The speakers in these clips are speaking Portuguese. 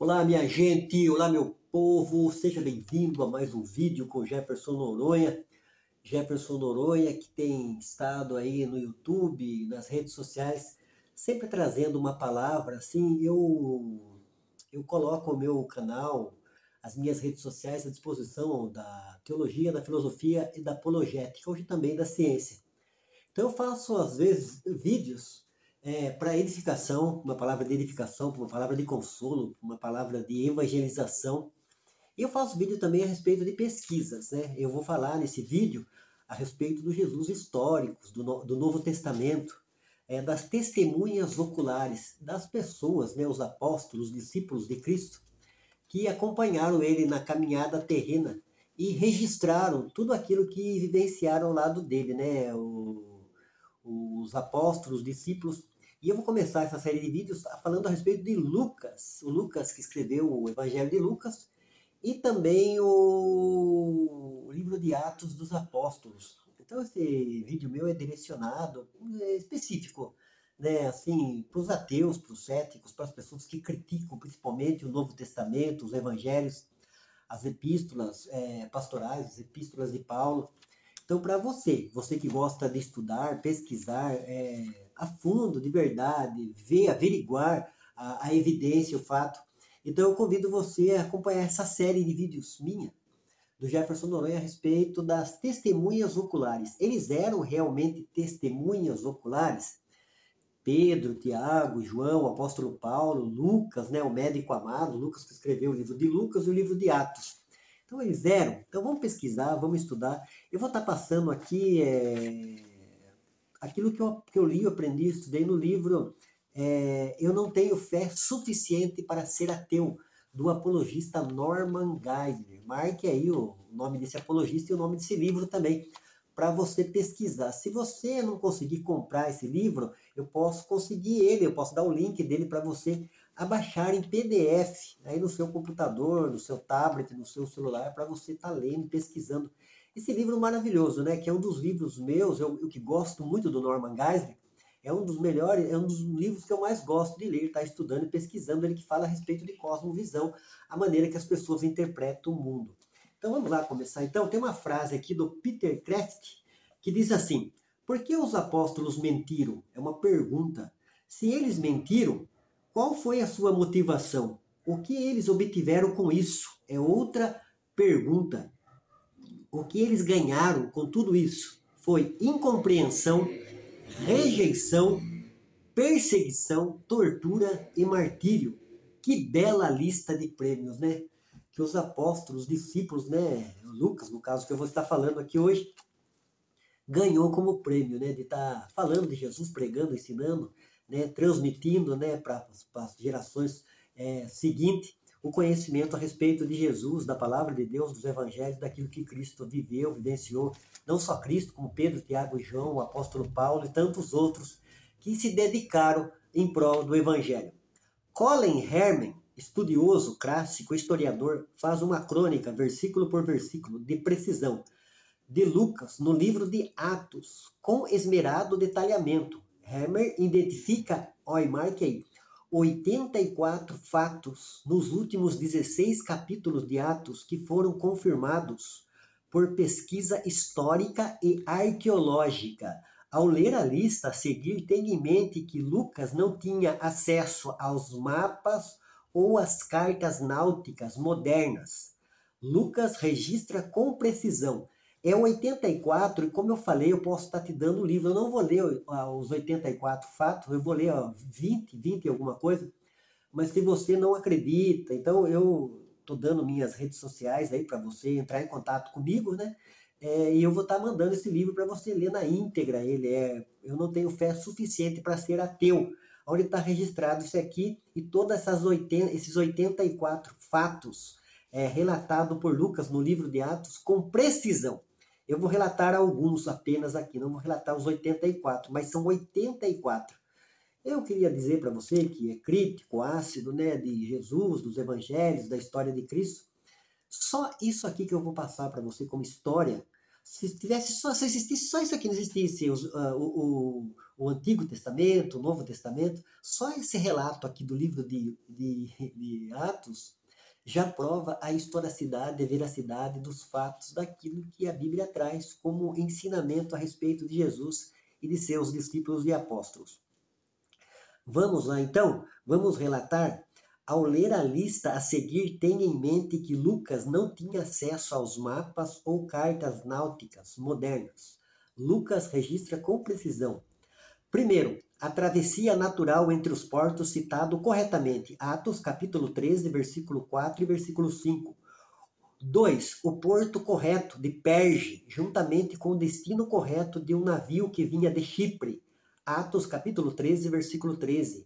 Olá, minha gente, olá, meu povo, seja bem-vindo a mais um vídeo com Jefferson Noronha. Jefferson Noronha, que tem estado aí no YouTube, nas redes sociais, sempre trazendo uma palavra. Assim, eu coloco o meu canal, as minhas redes sociais à disposição da teologia, da filosofia e da apologética, hoje também da ciência. Então eu faço, às vezes, vídeos para edificação, uma palavra de edificação, uma palavra de consolo, uma palavra de evangelização. E eu faço vídeo também a respeito de pesquisas, né? Eu vou falar nesse vídeo a respeito dos Jesus históricos, do Novo Testamento, das testemunhas oculares, das pessoas, né, os apóstolos, os discípulos de Cristo, que acompanharam ele na caminhada terrena e registraram tudo aquilo que vivenciaram ao lado dele, né? Os apóstolos, os discípulos. E eu vou começar essa série de vídeos falando a respeito de Lucas, o Lucas que escreveu o Evangelho de Lucas e também o livro de Atos dos Apóstolos. Então esse vídeo meu é direcionado, é específico, né, assim, para os ateus, para os céticos, para as pessoas que criticam principalmente o Novo Testamento, os Evangelhos, as epístolas pastorais, as epístolas de Paulo. Então, para você que gosta de estudar, pesquisar a fundo, de verdade, ver, averiguar a evidência, o fato, então eu convido você a acompanhar essa série de vídeos minha, do Jefferson Noronha, a respeito das testemunhas oculares. Eles eram realmente testemunhas oculares? Pedro, Tiago, João, o apóstolo Paulo, Lucas, né, o médico amado, Lucas que escreveu o livro de Lucas e o livro de Atos. Então eles eram. Então vamos pesquisar, vamos estudar. Eu vou estar passando aqui aquilo que eu li, eu aprendi, estudei no livro Eu Não Tenho Fé Suficiente para Ser Ateu, do apologista Norman Geisler. Marque aí o nome desse apologista e o nome desse livro também, para você pesquisar. Se você não conseguir comprar esse livro, eu posso conseguir ele, eu posso dar o link dele para você abaixar em PDF aí no seu computador, no seu tablet, no seu celular, para você estar lendo, pesquisando. Esse livro maravilhoso, né, que é um dos livros meus, eu que gosto muito do Norman Geisler, é um dos melhores, é um dos livros que eu mais gosto de ler, tá estudando e pesquisando, ele que fala a respeito de cosmovisão, a maneira que as pessoas interpretam o mundo. Então vamos lá começar. Então tem uma frase aqui do Peter Kreeft que diz assim: por que os apóstolos mentiram? É uma pergunta. Se eles mentiram, qual foi a sua motivação? O que eles obtiveram com isso? É outra pergunta. O que eles ganharam com tudo isso foi incompreensão, rejeição, perseguição, tortura e martírio. Que bela lista de prêmios, né? Que os apóstolos, os discípulos, né? Lucas, no caso que eu vou estar falando aqui hoje, ganhou como prêmio, né? De estar falando de Jesus, pregando, ensinando, né? Transmitindo, né? Para as gerações seguintes o conhecimento a respeito de Jesus, da palavra de Deus, dos evangelhos, daquilo que Cristo viveu, vivenciou. Não só Cristo, como Pedro, Tiago e João, o apóstolo Paulo e tantos outros que se dedicaram em prol do evangelho. Colin Herman, estudioso, clássico, historiador, faz uma crônica, versículo por versículo, de precisão, de Lucas no livro de Atos, com esmerado detalhamento. Herman identifica, marque aí, 84 fatos nos últimos 16 capítulos de Atos que foram confirmados por pesquisa histórica e arqueológica. Ao ler a lista a seguir, tenha em mente que Lucas não tinha acesso aos mapas ou às cartas náuticas modernas. Lucas registra com precisão. É 84, e como eu falei, eu posso estar te dando o livro. Eu não vou ler os 84 fatos, eu vou ler 20 e alguma coisa. Mas se você não acredita, então eu estou dando minhas redes sociais aí para você entrar em contato comigo, né? E eu vou estar mandando esse livro para você ler na íntegra. Eu não tenho fé suficiente para ser ateu. Onde está registrado isso aqui e todas esses 84 fatos relatados por Lucas no livro de Atos com precisão. Eu vou relatar alguns apenas aqui, não vou relatar os 84, mas são 84. Eu queria dizer para você que é crítico, ácido, né, de Jesus, dos evangelhos, da história de Cristo. Só isso aqui que eu vou passar para você como história, Se existisse só isso aqui, não existisse o Antigo Testamento, o Novo Testamento, só esse relato aqui do livro de Atos já prova a historicidade e veracidade dos fatos daquilo que a Bíblia traz como ensinamento a respeito de Jesus e de seus discípulos e apóstolos. Vamos lá então, vamos relatar. Ao ler a lista a seguir, tenha em mente que Lucas não tinha acesso aos mapas ou cartas náuticas modernas. Lucas registra com precisão. Primeiro, a travessia natural entre os portos citado corretamente. Atos capítulo 13, versículo 4 e versículo 5. 2. O porto correto de Perge, juntamente com o destino correto de um navio que vinha de Chipre. Atos capítulo 13, versículo 13.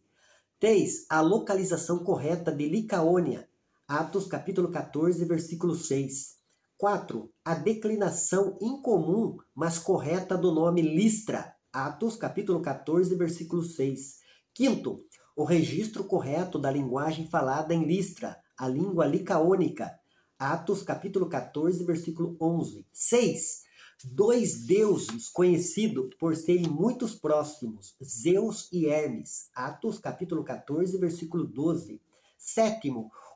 3. A localização correta de Licaônia. Atos capítulo 14, versículo 6. 4. A declinação incomum, mas correta do nome Listra. Atos capítulo 14, versículo 6. 5. O registro correto da linguagem falada em Listra, a língua licaônica. Atos capítulo 14, versículo 11. 6. Dois deuses conhecidos por serem muito próximos, Zeus e Hermes. Atos capítulo 14, versículo 12. 7.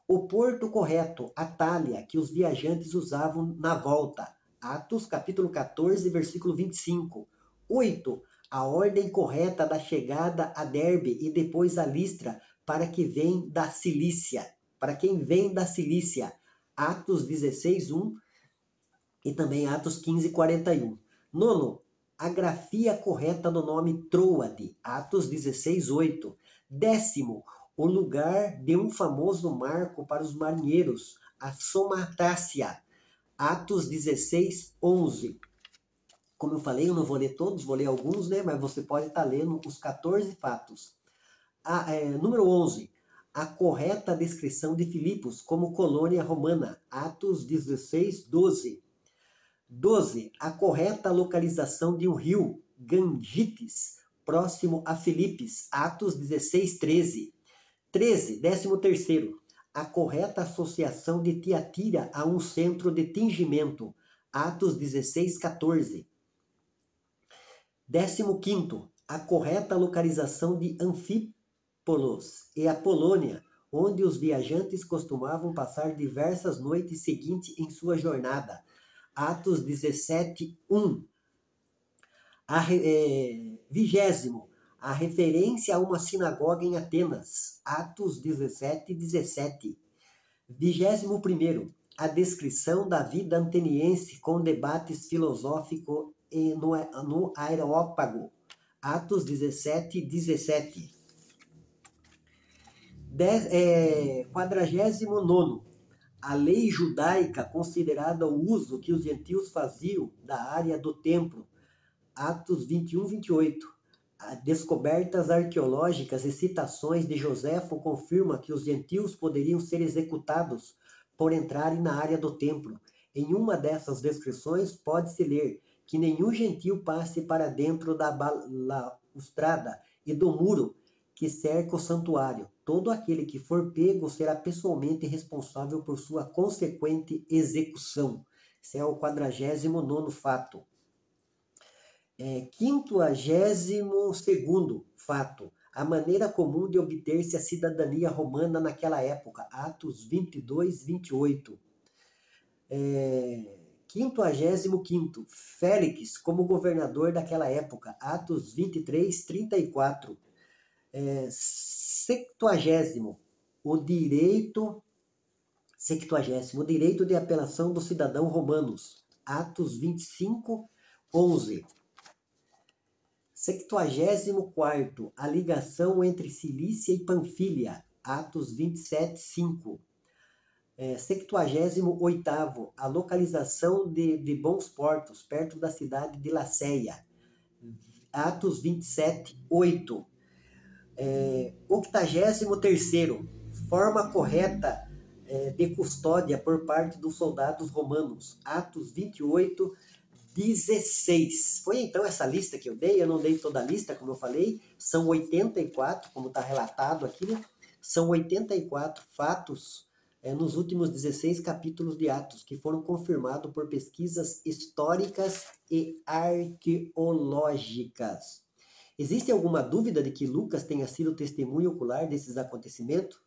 O porto correto, Atália, que os viajantes usavam na volta. Atos capítulo 14, versículo 25. 8. A ordem correta da chegada a Derbe e depois a Listra para quem vem da Cilícia. Atos 16, 1 e também Atos 15, 41. 9. A grafia correta do nome Troade. Atos 16, 8. 10. O lugar de um famoso marco para os marinheiros, a Somatácia. Atos 16, 11. Como eu falei, eu não vou ler todos, vou ler alguns, né? Mas você pode estar lendo os 14 fatos. Número 11. A correta descrição de Filipos como colônia romana. Atos 16, 12. 12. A correta localização de um rio, Gangites, próximo a Filipos. Atos 16, 13. 13. 13º. A correta associação de Tiatira a um centro de tingimento. Atos 16, 14. 15º. A correta localização de Anfípolis e a Polônia, onde os viajantes costumavam passar diversas noites seguintes em sua jornada. Atos 17, 1. 20º. A referência a uma sinagoga em Atenas. Atos 17, 17. 21º. A descrição da vida ateniense com debates filosóficos no Areópago. Atos 17, 17. 49º. A lei judaica considerada o uso que os gentios faziam da área do templo. Atos 21, 28. Descobertas arqueológicas e citações de Joséfo confirmam que os gentios poderiam ser executados por entrarem na área do templo. Em uma dessas descrições pode-se ler que nenhum gentio passe para dentro da balaustrada e do muro que cerca o santuário. Todo aquele que for pego será pessoalmente responsável por sua consequente execução. Esse é o 49º fato. 52º fato. A maneira comum de obter-se a cidadania romana naquela época. Atos 22, 28. 55º. Félix como governador daquela época. Atos 23, 34. 70º. O direito de apelação dos cidadãos romanos. Atos 25, 11. 74º. A ligação entre Cilícia e Panfilha. Atos 27, 5. 78º. A localização de bons portos, perto da cidade de Laceia. Atos 27, 8. 83º. Forma correta de custódia por parte dos soldados romanos. Atos 28, 16. Foi então essa lista que eu dei. Eu não dei toda a lista, como eu falei. São 84, como está relatado aqui, né? São 84 fatos nos últimos 16 capítulos de Atos, que foram confirmados por pesquisas históricas e arqueológicas. Existe alguma dúvida de que Lucas tenha sido testemunho ocular desses acontecimentos?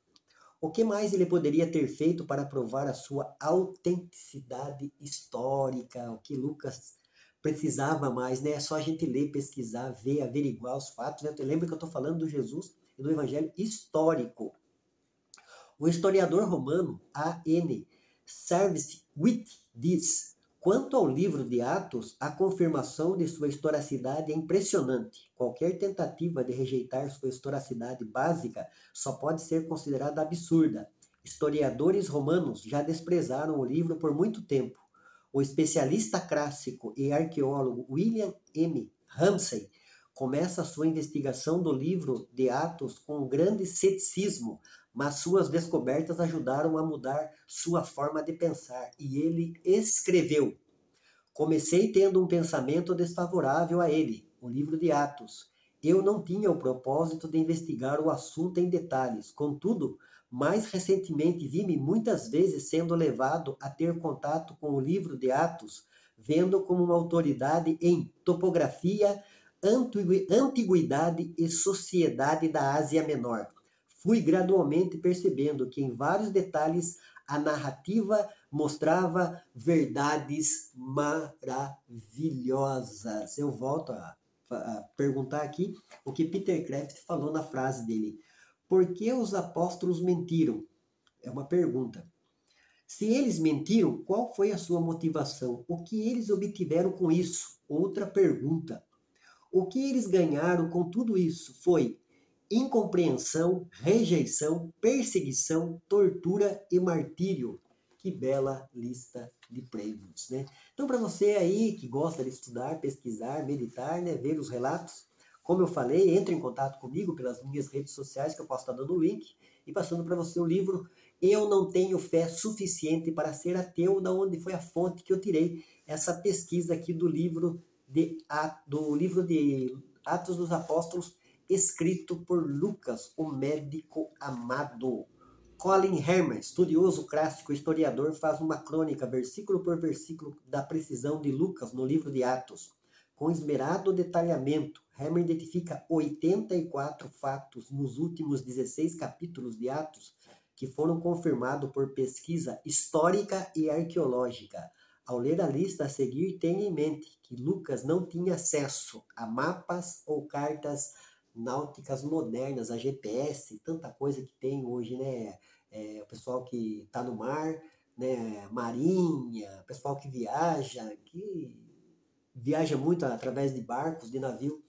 O que mais ele poderia ter feito para provar a sua autenticidade histórica? O que Lucas precisava mais, né? É só a gente ler, pesquisar, ver, averiguar os fatos, né? Lembra que eu estou falando do Jesus e do Evangelho histórico. O historiador romano A.N. Service-Wit diz: quanto ao livro de Atos, a confirmação de sua historicidade é impressionante. Qualquer tentativa de rejeitar sua historicidade básica só pode ser considerada absurda. Historiadores romanos já desprezaram o livro por muito tempo. O especialista clássico e arqueólogo William M. Ramsay começa sua investigação do livro de Atos com um grande ceticismo, mas suas descobertas ajudaram a mudar sua forma de pensar. E ele escreveu: comecei tendo um pensamento desfavorável a ele, o livro de Atos. Eu não tinha o propósito de investigar o assunto em detalhes. Contudo, mais recentemente vi-me muitas vezes sendo levado a ter contato com o livro de Atos, vendo como uma autoridade em topografia, antiguidade e sociedade da Ásia Menor. Fui gradualmente percebendo que em vários detalhes a narrativa mostrava verdades maravilhosas. Eu volto a perguntar aqui o que Peter Kreeft falou na frase dele. Por que os apóstolos mentiram? É uma pergunta. Se eles mentiram, qual foi a sua motivação? O que eles obtiveram com isso? Outra pergunta. O que eles ganharam com tudo isso foi incompreensão, rejeição, perseguição, tortura e martírio. Que bela lista de prêmios, né? Então, para você aí que gosta de estudar, pesquisar, meditar, né, ver os relatos, como eu falei, entre em contato comigo pelas minhas redes sociais, que eu posso estar dando o link, e passando para você o livro Eu Não Tenho Fé Suficiente para Ser Ateu, da onde foi a fonte que eu tirei essa pesquisa aqui do livro de Atos dos Apóstolos, escrito por Lucas, o médico amado. Colin Herman, estudioso clássico historiador, faz uma crônica, versículo por versículo, da precisão de Lucas no livro de Atos. Com esmerado detalhamento, Herman identifica 84 fatos nos últimos 16 capítulos de Atos que foram confirmados por pesquisa histórica e arqueológica. Ao ler a lista a seguir, tenha em mente que Lucas não tinha acesso a mapas ou cartas náuticas modernas, a GPS, tanta coisa que tem hoje, né? O pessoal que está no mar, né? Marinha, pessoal que viaja muito através de barcos, de navio.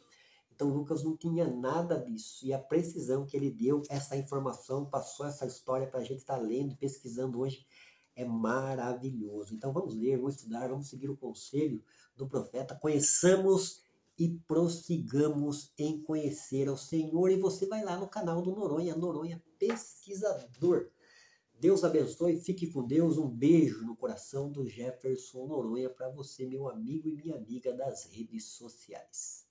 Então Lucas não tinha nada disso. E a precisão que ele deu, essa informação, passou essa história para a gente estar lendo e pesquisando hoje, é maravilhoso. Então vamos ler, vamos estudar, vamos seguir o conselho do profeta, conheçamos e prossigamos em conhecer ao Senhor. E você vai lá no canal do Noronha Pesquisador. Deus abençoe, fique com Deus. Um beijo no coração do Jefferson Noronha para você, meu amigo e minha amiga das redes sociais.